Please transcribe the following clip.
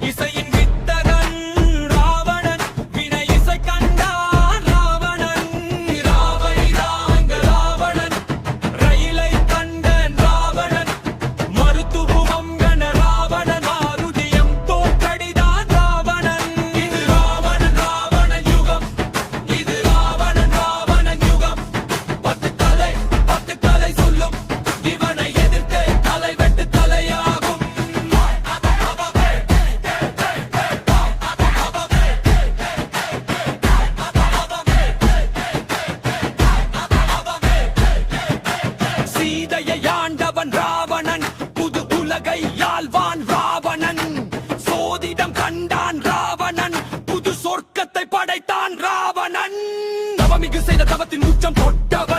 இசையின் வித்தகன் ராவணன் வினை இசை கண்டான் ராவணன் ராவை தாங்க ராவணன் ரயிலை கண்டன் ராவணன் மருத்துவம் கன ராவணன் மாருதியம் தோற்கடிதான் ராவணன் இது ராவணன் ராவணன் யுகம் இது ராவணன் ராவணன் யுகம் பத்து கலை சொல்லும் இவனை எதிர்த்து தலை வெட்டு தலையாகும் சீதையை ஆண்டவன் ராவணன் புது உலகை ஆள்வான் ராவணன் சோதிடம் கண்டான் ராவணன் புது சொர்க்கத்தை படைத்தான் ராவணன் தவமிகு செய்த தவத்தின் உச்சம் தொட்டவன்